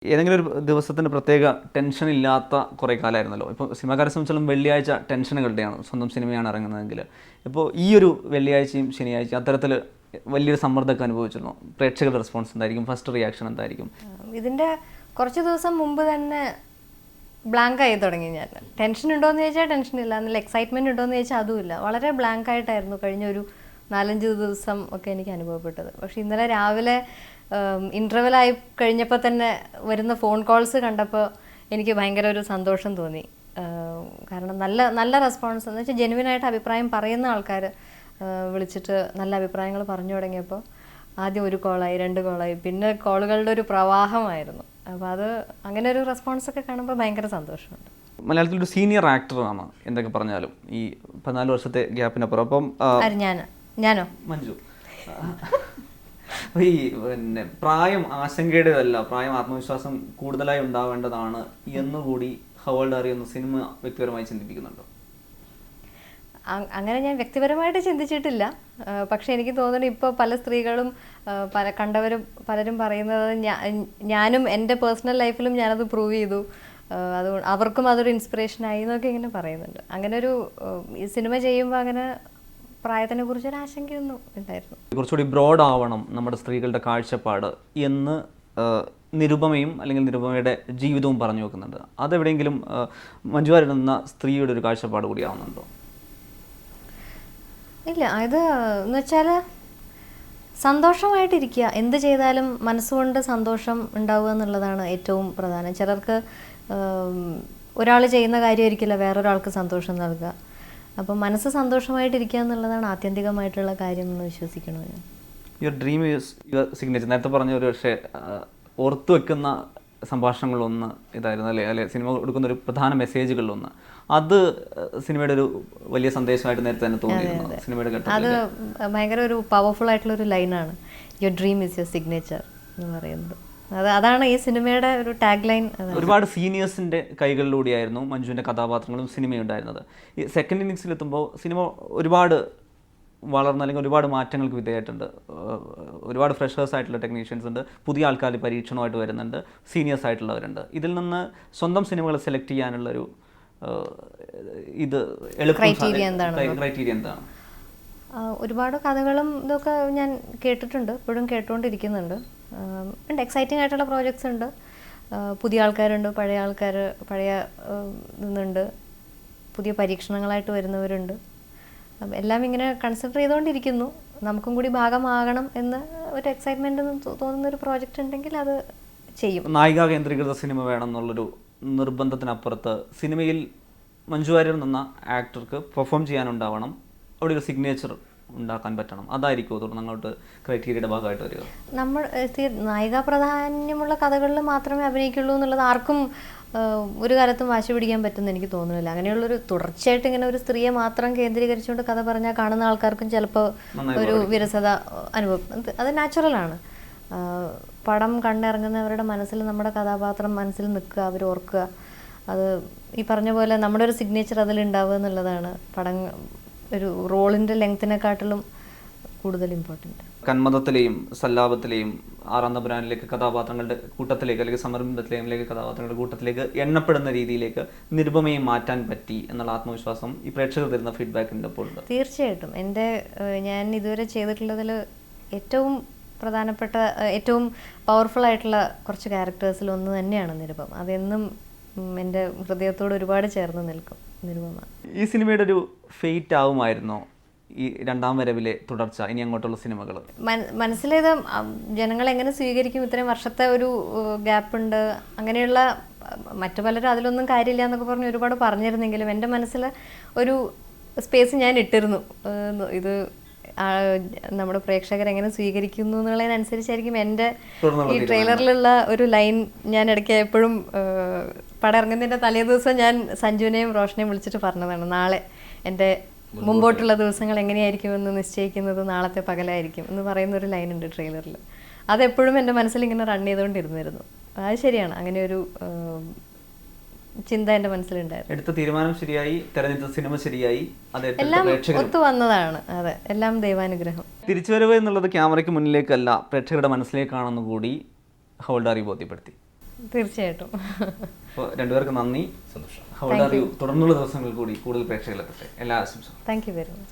ഏതെങ്കിലും ഒരു ദിവസത്തിന് പ്രത്യേക ടെൻഷൻ ഇല്ലാത്ത കുറേ കാലമായിരുന്നല്ലോ. ഇപ്പോൾ സിനിമാക്കാരെ സംബന്ധിച്ചാലും വെള്ളിയാഴ്ച ടെൻഷനുകളുടെയാണ്, സ്വന്തം സിനിമയാണ് ഇറങ്ങുന്നതെങ്കിൽ. ഇപ്പോൾ ഈ ഒരു വെള്ളിയാഴ്ചയും ശനിയാഴ്ചയും അത്തരത്തിൽ വലിയൊരു സമ്മർദ്ദമൊക്കെ അനുഭവിച്ചിരുന്നു. പ്രേക്ഷകരുടെ റെസ്പോൺസ് എന്തായിരിക്കും? ഫസ്റ്റ് റിയാക്ഷൻ എന്തായിരിക്കും? ഇതിൻ്റെ കുറച്ച് ദിവസം മുമ്പ് തന്നെ ബ്ലാങ്ക് ആയി തുടങ്ങി ഞാൻ. ടെൻഷൻ ഉണ്ടോയെന്ന് ചോദിച്ചാൽ ടെൻഷനില്ല, നല്ല എക്സൈറ്റ്മെൻറ്റ് ഉണ്ടോയെന്ന് ചോദിച്ചാൽ അതുമില്ല. വളരെ ബ്ലാങ്ക് ആയിട്ടായിരുന്നു കഴിഞ്ഞ ഒരു 4-5 ദിവസം ഒക്കെ എനിക്ക് അനുഭവപ്പെട്ടത്. പക്ഷേ ഇന്നലെ രാവിലെ ഇൻ്റർവെലായി കഴിഞ്ഞപ്പോൾ തന്നെ വരുന്ന ഫോൺ കോൾസ് കണ്ടപ്പോൾ എനിക്ക് ഭയങ്കര ഒരു സന്തോഷം തോന്നി. കാരണം നല്ല റെസ്പോൺസ് എന്ന് വെച്ചാൽ ജെനുവിനായിട്ട് അഭിപ്രായം പറയുന്ന ആൾക്കാർ വിളിച്ചിട്ട് നല്ല അഭിപ്രായങ്ങൾ പറഞ്ഞു തുടങ്ങിയപ്പോൾ ആദ്യം 1 കോളായി, 2 കോളായി, പിന്നെ കോളുകളുടെ ഒരു പ്രവാഹമായിരുന്നു. അപ്പോൾ അത് അങ്ങനെ ഒരു റെസ്പോൺസൊക്കെ കാണുമ്പോൾ ഭയങ്കര സന്തോഷമുണ്ട്. മലയാളത്തിലൊരു സീനിയർ ആക്ടറാണ് എന്തൊക്കെ പറഞ്ഞാലും ഈ 14 വർഷത്തെ ഗ്യാപ്പിനപ്പുറം. അപ്പം ഞാനോ മഞ്ജു, ഈ പിന്നെ പ്രായം ആശങ്കയുടേതല്ല, പ്രായം ആത്മവിശ്വാസം കൂടുതലായി ഉണ്ടാവേണ്ടതാണ് എന്നുകൂടി ഹവോൾഡ് ആർ എന്ന സിനിമ വ്യക്തിപരമായി ചിന്തിപ്പിക്കുന്നുണ്ടോ? അങ്ങനെ ഞാൻ വ്യക്തിപരമായിട്ട് ചിന്തിച്ചിട്ടില്ല. പക്ഷെ എനിക്ക് തോന്നുന്നു ഇപ്പോൾ പല സ്ത്രീകളും കണ്ടവരും പലരും പറയുന്നത് ഞാനും എൻ്റെ പേഴ്സണൽ ലൈഫിലും ഞാനത് പ്രൂവ് ചെയ്തു, അതുകൊണ്ട് അവർക്കും അതൊരു ഇൻസ്പിറേഷനായി എന്നൊക്കെ ഇങ്ങനെ പറയുന്നുണ്ട്. അങ്ങനെ ഒരു ഈ സിനിമ ചെയ്യുമ്പോൾ അങ്ങനെ പ്രായത്തിനെ കുറിച്ചൊരു ആശങ്കയൊന്നും ഉണ്ടായിരുന്നു. കുറച്ചുകൂടി ബ്രോഡ് ആവണം നമ്മുടെ സ്ത്രീകളുടെ കാഴ്ചപ്പാട് എന്ന് നിരുപമയും അല്ലെങ്കിൽ നിരുപമയുടെ ജീവിതവും പറഞ്ഞു വെക്കുന്നുണ്ട്. അതെവിടെയെങ്കിലും മഞ്ജു വാര്യർ എന്ന സ്ത്രീയുടെ ഒരു കാഴ്ചപ്പാട് കൂടി ആവുന്നുണ്ടോ? ഇല്ല, അത് എന്ന് വെച്ചാൽ സന്തോഷമായിട്ടിരിക്കുക, എന്ത് ചെയ്താലും മനസ്സുകൊണ്ട് സന്തോഷം ഉണ്ടാവുക എന്നുള്ളതാണ് ഏറ്റവും പ്രധാനം. ചിലർക്ക് ഒരാൾ ചെയ്യുന്ന കാര്യമായിരിക്കില്ല വേറൊരാൾക്ക് സന്തോഷം നൽകുക. അപ്പം മനസ്സ് സന്തോഷമായിട്ടിരിക്കുക എന്നുള്ളതാണ് ആത്യന്തികമായിട്ടുള്ള കാര്യം എന്ന് വിശ്വസിക്കണോ ഞാൻ. Your dream is your signature. നേരത്തെ പറഞ്ഞ ഒരു പക്ഷേ ഓർത്തു വെക്കുന്ന സംഭാഷണങ്ങളൊന്ന് ഇതായിരുന്നു അല്ലേ സിനിമ കൊടുക്കുന്ന ഒരു പ്രധാന മെസ്സേജുകളിലൊന്ന്. അത് സിനിമയുടെ ഒരു വലിയ സന്ദേശമായിട്ട് നേരത്തെ തന്നെ തോന്നിയിരുന്നു സിനിമയുടെ ഘട്ടത്തിൽ. അത് ഭയങ്കര ഒരു പവർഫുൾ ആയിട്ടുള്ള ഒരു ലൈനാണ്, your dream is your signature എന്ന് പറയുന്നത്. അതാണ് ഈ സിനിമയുടെ ഒരു ടാഗ് ലൈൻ. ഒരുപാട് സീനിയേഴ്സിൻ്റെ കൈകളിലൂടെയായിരുന്നു മഞ്ജുവിൻ്റെ കഥാപാത്രങ്ങളും സിനിമയുണ്ടായിരുന്നത്. ഈ സെക്കൻഡ് ഇന്നിങ്സിലെത്തുമ്പോൾ സിനിമ ഒരുപാട് വളർന്ന് അല്ലെങ്കിൽ ഒരുപാട് മാറ്റങ്ങൾക്ക് വിധേയമായിട്ടുണ്ട്. ഒരുപാട് ഫ്രഷേഴ്സ് ആയിട്ടുള്ള ടെക്നീഷ്യൻസ് ഉണ്ട്, പുതിയ ആൾക്കാർ പരീക്ഷണമായിട്ട് വരുന്നുണ്ട്, സീനിയേഴ്സ് ആയിട്ടുള്ളവരുണ്ട്. ഇതിൽ നിന്ന് സ്വന്തം സിനിമകൾ സെലക്ട് ചെയ്യാനുള്ളൊരു ക്രൈറ്റീരിയ എന്താണ്? ഒരുപാട് കഥകളും ഇതൊക്കെ ഞാൻ കേട്ടിട്ടുണ്ട്, ഇപ്പോഴും കേട്ടുകൊണ്ടിരിക്കുന്നുണ്ട്. ഉണ്ട്, എക്സൈറ്റിംഗ് ആയിട്ടുള്ള പ്രോജക്ട്സ് ഉണ്ട്, പുതിയ ആൾക്കാരുണ്ട്, പഴയ നിന്നുണ്ട്, പുതിയ പരീക്ഷണങ്ങളായിട്ട് വരുന്നവരുണ്ട്. എല്ലാം ഇങ്ങനെ കൺസിഡർ ചെയ്തുകൊണ്ടിരിക്കുന്നു. നമുക്കും കൂടി ഭാഗമാകണം എന്ന് ഒരു എക്സൈറ്റ്മെൻറ്റ് തോന്നുന്നൊരു പ്രോജക്റ്റ് ഉണ്ടെങ്കിൽ അത് ചെയ്യും. നായിക കേന്ദ്രീകൃത സിനിമ വേണം എന്നുള്ളൊരു നിർബന്ധത്തിനപ്പുറത്ത് സിനിമയിൽ മഞ്ജു വാര്യർ എന്ന ആക്ടർക്ക് പെർഫോം ചെയ്യാനുണ്ടാവണം, അവിടെ ഒരു സിഗ്നേച്ചർ ഉണ്ടാക്കാൻ പറ്റണം. അതായിരിക്കും തുടർന്ന് അങ്ങോട്ട് ക്രൈറ്റീരിയയുടെ ഭാഗമായിട്ട് വരിക. നമ്മൾ നായിക പ്രാധാന്യമുള്ള കഥകളിൽ മാത്രമേ അഭിനയിക്കുള്ളൂ എന്നുള്ളത് ആർക്കും ഒരു കാലത്തും വാശി പിടിക്കാൻ പറ്റുമെന്ന് എനിക്ക് തോന്നുന്നില്ല. അങ്ങനെയുള്ളൊരു തുടർച്ചയായിട്ട് ഇങ്ങനെ ഒരു സ്ത്രീയെ മാത്രം കേന്ദ്രീകരിച്ചുകൊണ്ട് കഥ പറഞ്ഞാൽ കാണുന്ന ആൾക്കാർക്കും ചിലപ്പോൾ ഒരു വിരസത അനുഭവം. അത് നാച്ചുറലാണ്. പടം കണ്ടിറങ്ങുന്നവരുടെ മനസ്സിൽ നമ്മുടെ കഥാപാത്രം മനസ്സിൽ നിൽക്കുക, അവർ ഓർക്കുക. അത് ഈ പറഞ്ഞ പോലെ നമ്മുടെ ഒരു സിഗ്നേച്ചർ അതിലുണ്ടാവുക എന്നുള്ളതാണ് പടം ഒരു റോളിൻ്റെ ലെങ്ത്തിനെക്കാട്ടിലും കൂടുതൽ ഇമ്പോർട്ടൻറ്റ്. കന്മതത്തിലെയും സല്ലാപത്തിലെയും ആറാം തമ്പുരാനിലേക്ക് കഥാപാത്രങ്ങളുടെ കൂട്ടത്തിലേക്ക് അല്ലെങ്കിൽ സമരത്തിലേക്ക് കഥാപാത്രങ്ങളുടെ കൂട്ടത്തിലേക്ക് എണ്ണപ്പെടുന്ന രീതിയിലേക്ക് നിരുപമയെ മാറ്റാൻ പറ്റി എന്നുള്ള ആത്മവിശ്വാസം ഈ പ്രേക്ഷകർ തരുന്ന ഫീഡ്ബാക്കിൻ്റെ അപ്പോൾ ഉണ്ട്. തീർച്ചയായിട്ടും. ഞാൻ ഇതുവരെ ചെയ്തിട്ടുള്ളതിൽ ഏറ്റവും പ്രധാനപ്പെട്ട ഏറ്റവും പവർഫുൾ ആയിട്ടുള്ള കുറച്ച് ക്യാരക്ടേഴ്സിൽ ഒന്ന് തന്നെയാണ് നിരുപമ. അതെന്നും എൻ്റെ ഹൃദയത്തോട് ഒരുപാട് ചേർന്ന് നിൽക്കും നിരുപമ. ഈ സിനിമയുടെ ഒരു ഫെയ്റ്റ് ആവുമായിരുന്നോ ഈ രണ്ടാം വരവിലെ തുടർച്ച, ഇനി അങ്ങോട്ടുള്ള സിനിമകൾ? മനസ്സിലേത് ജനങ്ങൾ എങ്ങനെ സ്വീകരിക്കും, ഇത്രയും വർഷത്തെ ഒരു ഗ്യാപ്പുണ്ട്, അങ്ങനെയുള്ള മറ്റു പലരും അതിലൊന്നും കാര്യമില്ല എന്നൊക്കെ പറഞ്ഞ് ഒരുപാട് പറഞ്ഞിരുന്നെങ്കിലും എൻ്റെ മനസ്സിൽ ഒരു സ്പേസ് ഞാൻ ഇട്ടിരുന്നു. ഇത് നമ്മുടെ പ്രേക്ഷകർ എങ്ങനെ സ്വീകരിക്കുന്നു എന്നുള്ളതിനനുസരിച്ചായിരിക്കും എൻ്റെ ഈ ട്രെയിലറിലുള്ള ഒരു ലൈൻ. ഞാൻ ഇടയ്ക്ക് എപ്പോഴും പടം ഇറങ്ങുന്നതിൻ്റെ തലേ ദിവസം ഞാൻ സഞ്ജുവിനെയും റോഷനെയും വിളിച്ചിട്ട് പറഞ്ഞതാണ്, നാളെ എൻ്റെ മുമ്പോട്ടുള്ള ദിവസങ്ങൾ എങ്ങനെയായിരിക്കുമെന്ന് നിശ്ചയിക്കുന്നത് നാളത്തെ പകലായിരിക്കും എന്ന് പറയുന്നൊരു ലൈനുണ്ട് ട്രെയിലറിൽ. അതെപ്പോഴും എൻ്റെ മനസ്സിൽ ഇങ്ങനെ റൺ ചെയ്തുകൊണ്ടിരുന്നിരുന്നു. അത് ശരിയാണ്, അങ്ങനെ ഒരു ചിന്ത എൻ്റെ മനസ്സിലുണ്ടായിരുന്നു. എടുത്ത തീരുമാനം ശരിയായി, തെരഞ്ഞെടുത്ത സിനിമ ശരിയായി, എല്ലാം ഒത്തു വന്നതാണ്. അതെ, എല്ലാം ദൈവാനുഗ്രഹം. തിരിച്ചുവരവ് എന്നുള്ളത് ക്യാമറയ്ക്ക് മുന്നിലേക്കല്ല പ്രേക്ഷകരുടെ മനസ്സിലേക്കാണെന്ന് കൂടി ഹവോൾഡ് ആർ ബോധ്യപ്പെടുത്തി. തീർച്ചയായിട്ടും. അപ്പോൾ രണ്ടുപേർക്ക് നന്ദി. സന്തോഷം. ഹൗ ആർ യു തുടർന്നുള്ള ദിവസങ്ങളിൽ കൂടി കൂടുതൽ പ്രേക്ഷകരിലെത്തട്ടെ. എല്ലാ ആശംസകളും. Thank you very much.